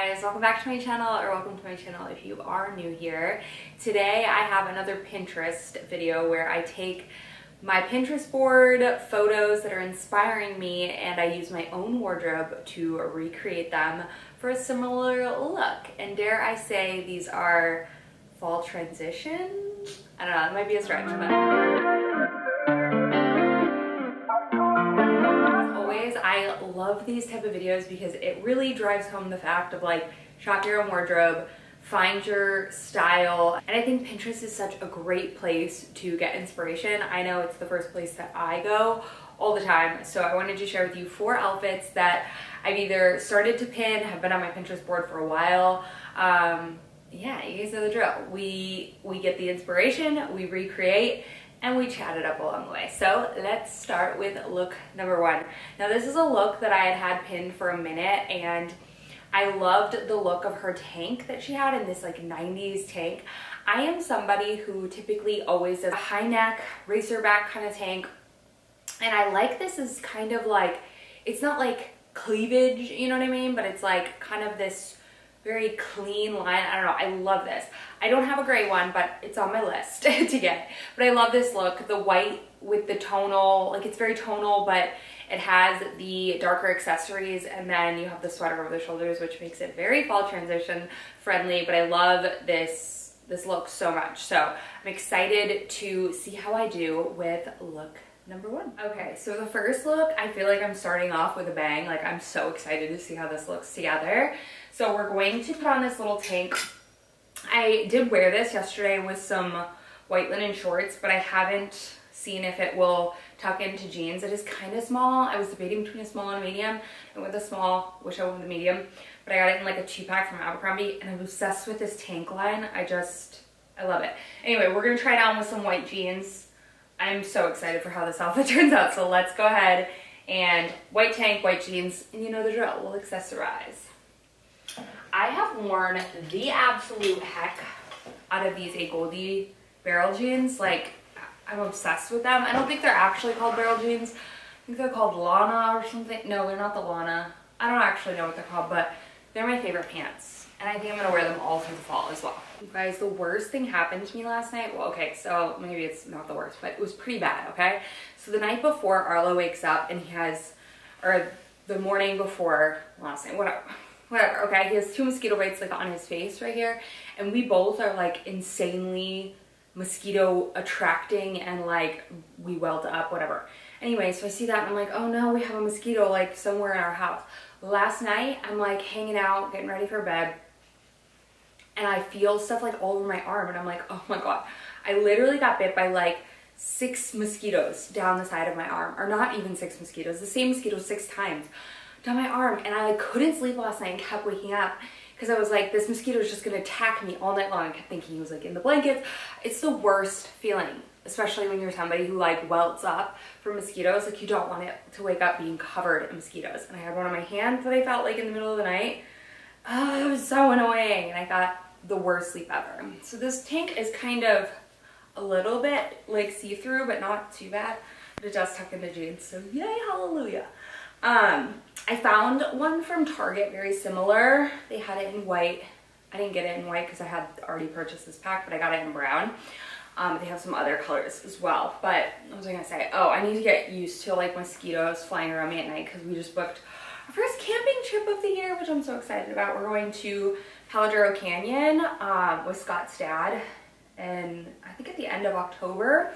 guys, welcome back to my channel, or welcome to my channel if you are new here. Today I have another Pinterest video where I take my Pinterest board photos that are inspiring me and I use my own wardrobe to recreate them for a similar look. And dare I say these are fall transitions? I don't know, it might be a stretch, I love these type of videos because it really drives home the fact of like shop your own wardrobe, find your style, and I think Pinterest is such a great place to get inspiration. I know it's the first place that I go all the time, so I wanted to share with you 4 outfits that I've either started to pin, have been on my Pinterest board for a while. Yeah, you guys know the drill. We get the inspiration, we recreate, and we chat it up along the way. So let's start with look number 1. Now this is a look that I had pinned for a minute, and I loved the look of her tank that she had in this like 90s tank. I am somebody who typically always does a high neck, racer back kind of tank, and I like this as kind of like, it's not like cleavage, you know what I mean? But it's like kind of this very clean line. I don't know, I love this. I don't have a gray one, but it's on my list to get. But I love this look, the white with the tonal, like it's very tonal, but it has the darker accessories, and then you have the sweater over the shoulders, which makes it very fall transition friendly. But I love this look so much. So I'm excited to see how I do with look number 1. Okay, so the first look, I feel like I'm starting off with a bang. Like I'm so excited to see how this looks together. So we're going to put on this little tank. I did wear this yesterday with some white linen shorts, but I haven't seen if it will tuck into jeans. It is kind of small. I was debating between a small and a medium. I went with a small, wish I went with a medium, but I got it in like a 2-pack from Abercrombie, and I'm obsessed with this tank line. I love it. Anyway, we're gonna try it on with some white jeans. I'm so excited for how this outfit turns out, so let's go ahead and white tank, white jeans, and you know the drill, we'll accessorize. I have worn the absolute heck out of these A Goldie barrel jeans. Like, I'm obsessed with them. I don't think they're actually called barrel jeans. I think they're called Lana or something. No, they're not the Lana. I don't actually know what they're called, but they're my favorite pants. And I think I'm gonna wear them all through the fall as well. You guys, the worst thing happened to me last night. Well, okay, so maybe it's not the worst, but it was pretty bad, okay? So the night before, Arlo wakes up and he has, or the morning before last night, whatever, okay, he has 2 mosquito bites like on his face right here, and we both are like insanely mosquito attracting, and like we welled up, whatever. Anyway, so I see that and I'm like, oh no, we have a mosquito like somewhere in our house. Last night I'm like hanging out, getting ready for bed, and I feel stuff like all over my arm, and I'm like, oh my god, I literally got bit by like 6 mosquitoes down the side of my arm, or not even 6 mosquitoes, the same mosquito 6 times down my arm. And I like couldn't sleep last night and kept waking up because I was like, this mosquito is just gonna attack me all night long. I kept thinking he was like in the blankets. It's the worst feeling, especially when you're somebody who like welts up from mosquitoes. Like you don't want it to wake up being covered in mosquitoes. And I had one on my hand that I felt like in the middle of the night. Oh, it was so annoying, and I got the worst sleep ever. So this tank is kind of a little bit like see-through, but not too bad. But it does tuck into jeans, so yay, hallelujah. I found one from Target very similar. They had it in white. I didn't get it in white because I had already purchased this pack, but I got it in brown. They have some other colors as well. But what was I gonna say? Oh, I need to get used to like mosquitoes flying around me at night because we just booked our first camping trip of the year, which I'm so excited about. We're going to Palo Duro Canyon with Scott's dad, and I think at the end of October.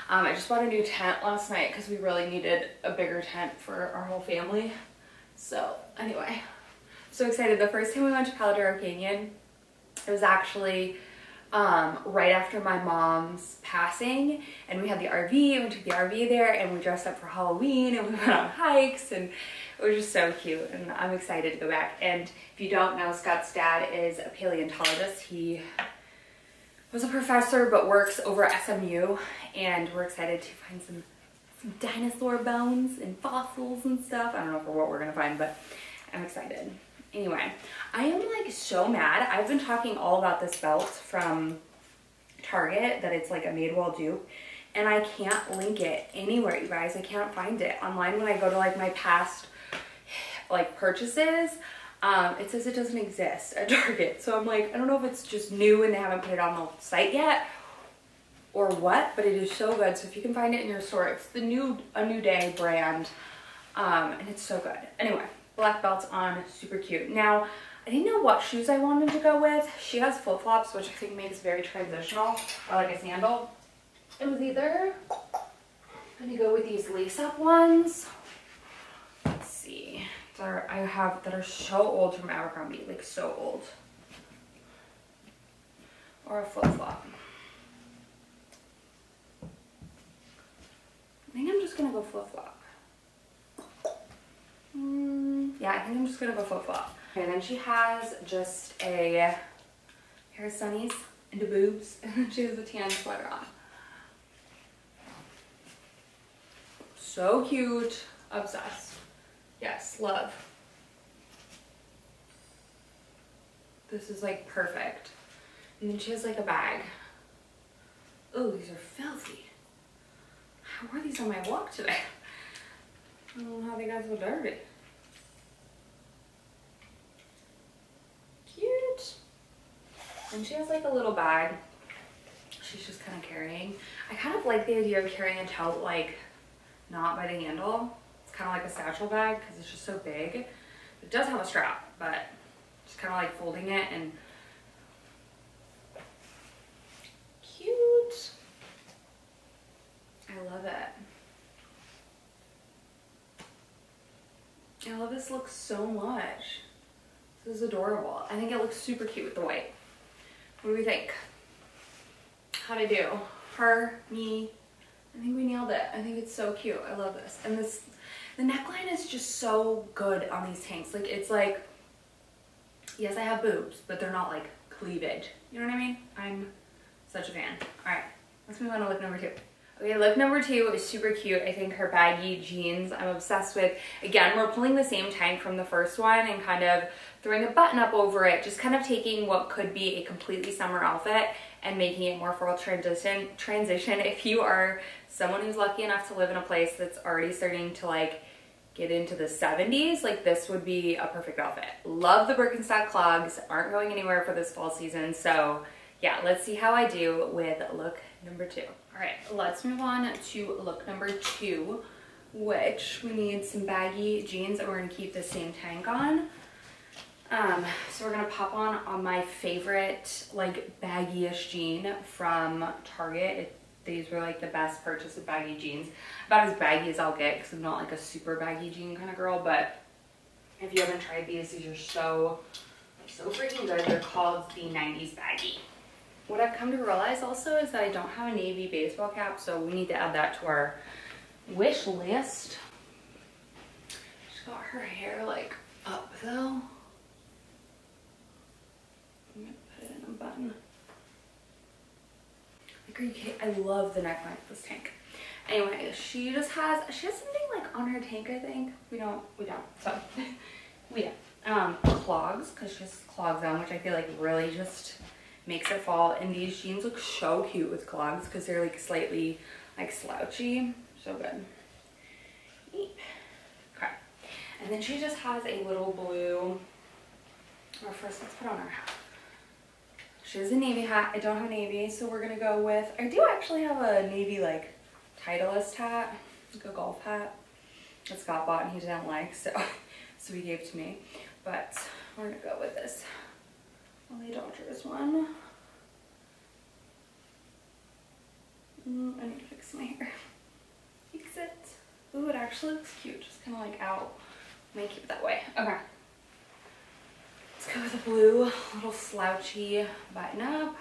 I just bought a new tent last night because we really needed a bigger tent for our whole family. So anyway, I'm so excited. The first time we went to Palo Duro Canyon, it was actually right after my mom's passing, and we had the RV, and we took the RV there, and we dressed up for Halloween, and we went on hikes, and it was just so cute, and I'm excited to go back. And if you don't know, Scott's dad is a paleontologist. He was a professor but works over at SMU, and we're excited to find some dinosaur bones and fossils and stuff. I don't know what we're gonna find, but I'm excited. Anyway, I am like so mad. I've been talking all about this belt from Target, that it's like a Madewell dupe, and I can't link it anywhere, you guys. I can't find it online when I go to like my past like purchases. It says it doesn't exist at Target. So I'm like, I don't know if it's just new and they haven't put it on the site yet or what, but it is so good. So if you can find it in your store, it's the A New Day brand. And it's so good. Anyway, black belts on, super cute. Now, I didn't know what shoes I wanted to go with. She has flip-flops, which I think makes very transitional, or like a sandal. It was either, I'm gonna go with these lace-up ones. Let's see. That are so old from Abercrombie, like so old. Or a flip-flop. I think I'm just gonna go flip-flop. Yeah, I think I'm just gonna go flip-flop. Okay, then she has just a pair of sunnies and a boobs, and then she has a tan sweater on. So cute. Obsessed. Yes, love. This is like perfect. And then she has like a bag. Oh, these are filthy. How were these on my walk today? I don't know how they got so dirty. Cute. And she has like a little bag. She's just kind of carrying. I kind of like the idea of carrying a tote like not by the handle. It's kind of like a satchel bag because it's just so big. It does have a strap, but just kind of like folding it and cute. I love it. I love this look so much. This is adorable. I think it looks super cute with the white. What do we think? How'd I do? Her, me. I think we nailed it. I think it's so cute. I love this. And the neckline is just so good on these tanks. Like, it's like, yes, I have boobs, but they're not like cleavage. You know what I mean? I'm such a fan. All right, let's move on to look number 2. Okay, look number 2 is super cute. I think her baggy jeans I'm obsessed with. Again, we're pulling the same tank from the first one and kind of throwing a button up over it, just kind of taking what could be a completely summer outfit and making it more for a transition. If you are someone who's lucky enough to live in a place that's already starting to like get into the 70s, like this would be a perfect outfit. Love the Birkenstock clogs, aren't going anywhere for this fall season. So yeah, let's see how I do with look number 2. All right, let's move on to look number 2, which we need some baggy jeans and we're gonna keep the same tank on. So we're gonna pop on my favorite like baggy-ish jean from Target. These were like the best purchase of baggy jeans. About as baggy as I'll get because I'm not like a super baggy jean kind of girl, but if you haven't tried these are so freaking good. They're called the 90s baggy. What I've come to realize also is that I don't have a navy baseball cap, so we need to add that to our wish list. She's got her hair like up though. I'm gonna put it in a bun. Like, are you kidding? I love the neckline of this tank. Anyway, she has something like on her tank, I think. We don't, so we don't. Clogs, because she has clogs on, which I feel like really just makes it fall. And these jeans look so cute with clogs because they're like slightly like slouchy. So good. Okay. And then she just has a little blue, or first let's put on her hat. She has a navy hat. I don't have navy, so we're gonna go with, I do actually have a navy like Titleist hat, like a golf hat that Scott bought and he didn't like, so he gave to me. But we're gonna go with this LA Dodgers one. I need to fix my hair. Fix it. Ooh, it actually looks cute, just kind of like out. I'm gonna keep it that way. Okay. Let's go with a blue little slouchy button up,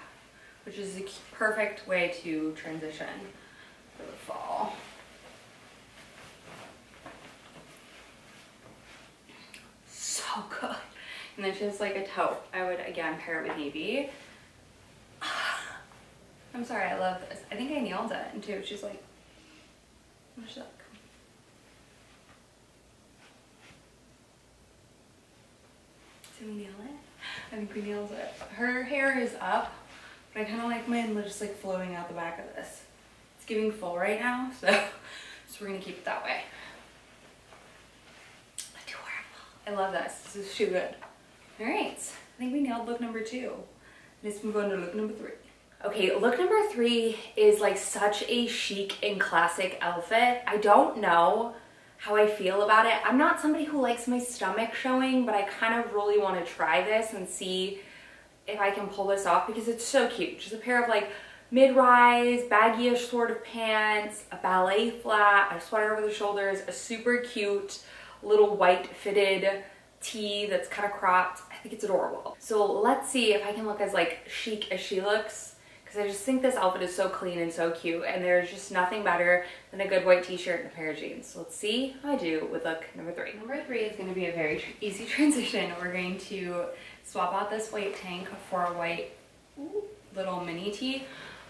which is a perfect way to transition for the fall. So good. And then she has like a tote. I would again pair it with navy. I'm sorry, I love this. I think I nailed it. And too, she's like, what's that? Did we nail it? I think we nailed it. Her hair is up, but I kind of like mine just like floating out the back of this. It's giving full right now, so we're gonna keep it that way. Adorable. I love this. This is too good. All right, I think we nailed look number 2. Let's move on to look number 3. Okay, look number 3 is like such a chic and classic outfit. I don't know how I feel about it. I'm not somebody who likes my stomach showing, but I kind of really want to try this and see if I can pull this off because it's so cute. Just a pair of like mid-rise, baggy-ish sort of pants, a ballet flat, a sweater over the shoulders, a super cute little white fitted tee that's kind of cropped. I think it's adorable. So let's see if I can look as like chic as she looks, because I just think this outfit is so clean and so cute, and there's just nothing better than a good white t-shirt and a pair of jeans. So let's see how I do with look number 3. Number 3 is going to be a very easy transition. We're going to swap out this white tank for a white little mini tee.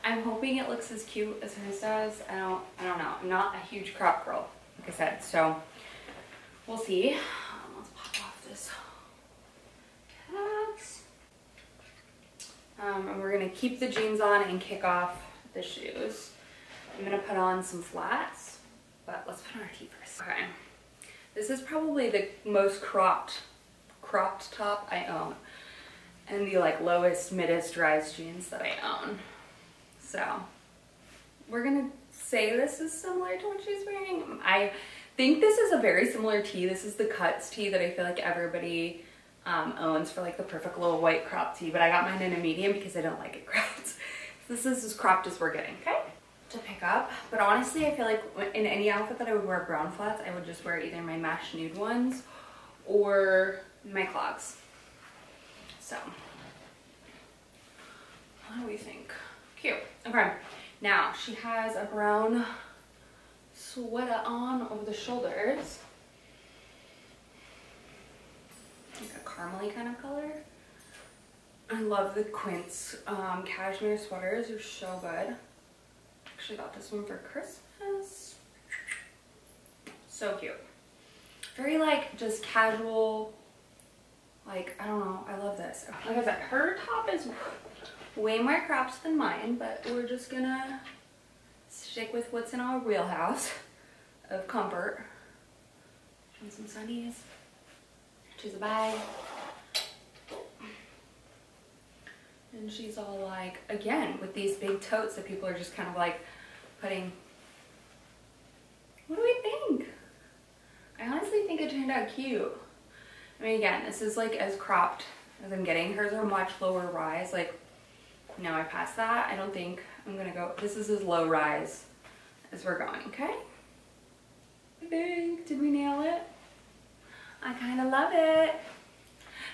I'm hoping it looks as cute as hers does. I don't know. I'm not a huge crop girl, like I said, so we'll see. Let's pop off this hat. And we're gonna keep the jeans on and kick off the shoes. I'm gonna put on some flats, but let's put on our tee first. Okay, this is probably the most cropped top I own, and the like lowest, middest rise jeans that I own. So we're gonna say this is similar to what she's wearing. I think this is a very similar tee. This is the Cuts tee that I feel like everybody owns for like the perfect little white crop tee, but I got mine in a medium because I don't like it cropped. So this is as cropped as we're getting, okay? To pick up, but honestly I feel like in any outfit that I would wear brown flats, I would just wear either my mesh nude ones or my clogs. So what do we think? Cute. Okay, now she has a brown sweater on over the shoulders, like a caramely kind of color. I love the Quince cashmere sweaters. They're so good. Actually got this one for Christmas. So cute. Very like just casual, like, I don't know, I love this. Like I said, her top is way more cropped than mine, but we're just gonna stick with what's in our wheelhouse of comfort. And some sunnies. Choose a bag. And she's all like, again, with these big totes that people are just kind of like putting. What do we think? I honestly think it turned out cute. I mean, again, this is like as cropped as I'm getting. Hers are much lower rise. Like, no, I passed that. I don't think I'm gonna go. This is as low rise as we're going, okay? I think, did we nail it? I kind of love it.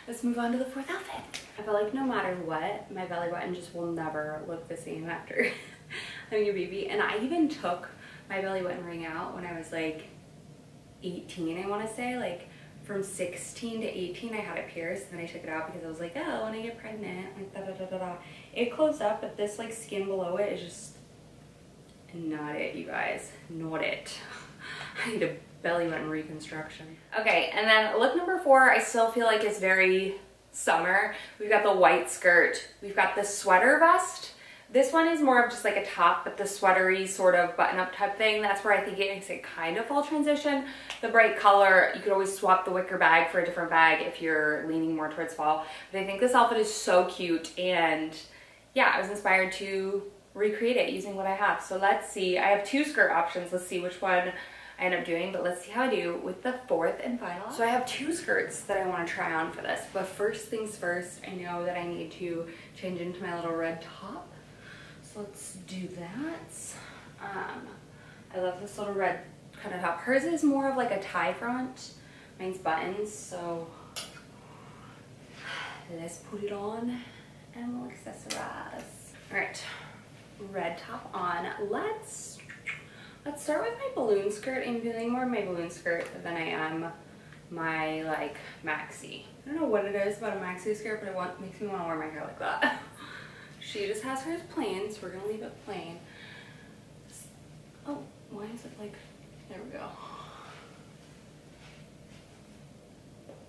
Let's move on to the 4th outfit. I feel like no matter what, my belly button just will never look the same after having a baby. And I even took my belly button ring out when I was like 18, I want to say. Like from 16 to 18, I had it pierced, and then I took it out because I was like, oh, when I get pregnant, like da da da da da. It closed up, but this like skin below it is just not it, you guys. Not it. I need a belly button reconstruction. Okay, and then look number 4, I still feel like is very summer. We've got the white skirt. We've got the sweater vest. This one is more of just like a top, but the sweatery sort of button-up type thing. That's where I think it makes it kind of fall transition. The bright color, you could always swap the wicker bag for a different bag if you're leaning more towards fall. But I think this outfit is so cute, and yeah, I was inspired to recreate it using what I have. So let's see. I have 2 skirt options. Let's see which one I end up doing, but let's see how I do with the 4th and final. So I have 2 skirts that I want to try on for this, but first things first, I know that I need to change into my little red top. So let's do that. I love this little red kind of top. Hers is more of like a tie front. Mine's buttons, so let's put it on and we'll accessorize. All right, red top on. Let's start with my balloon skirt. I'm feeling more of my balloon skirt than I am my like maxi. I don't know what it is about a maxi skirt, but it makes me want to wear my hair like that. She just has hers plain, so we're gonna leave it plain. Oh, why is it like, there we go.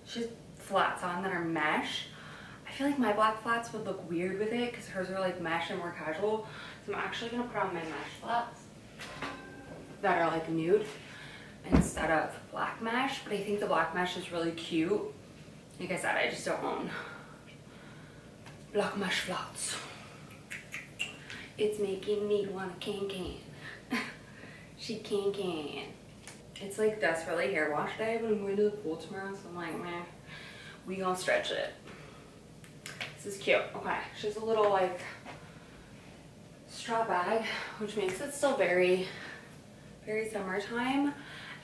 She has flats on that are mesh. I feel like my black flats would look weird with it because hers are like mesh and more casual. So I'm actually gonna put on my mesh flats that are like nude. instead of black mesh, but I think the black mesh is really cute. Like I said, I just don't own black mesh flats. It's making me wanna can. She can. It's like desperately hair wash day, but I'm going to the pool tomorrow, so I'm like, meh, we gonna stretch it. This is cute. Okay, she has a little like straw bag, which makes it still very, very summertime.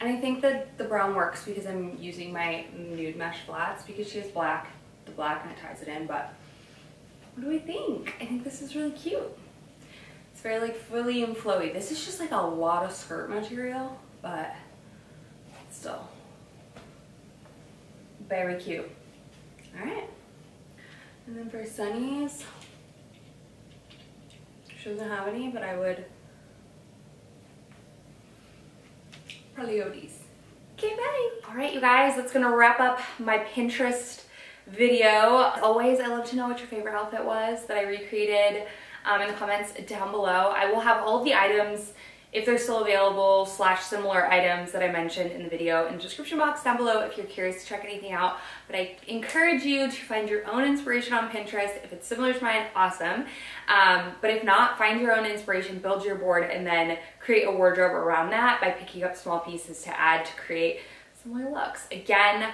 And I think that the brown works because I'm using my nude mesh flats because she has black, the black, and it ties it in. But what do we think? I think this is really cute. It's very like frilly and flowy. This is just like a lot of skirt material, but still very cute. All right. And then for Sunny's, she doesn't have any, but I would probably go these. Okay, bye. All right, you guys, that's gonna wrap up my Pinterest video. As always, I love to know what your favorite outfit was that I recreated in the comments down below. I will have all of the items, if they're still available, / similar items that I mentioned in the video in the description box down below if you're curious to check anything out. But I encourage you to find your own inspiration on Pinterest. If it's similar to mine, awesome. But if not, find your own inspiration, build your board, and then create a wardrobe around that by picking up small pieces to add to create similar looks. Again,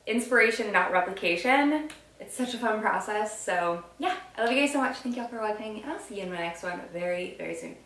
inspiration, not replication. It's such a fun process. So yeah, I love you guys so much. Thank y'all for watching, and I'll see you in my next one very, very soon.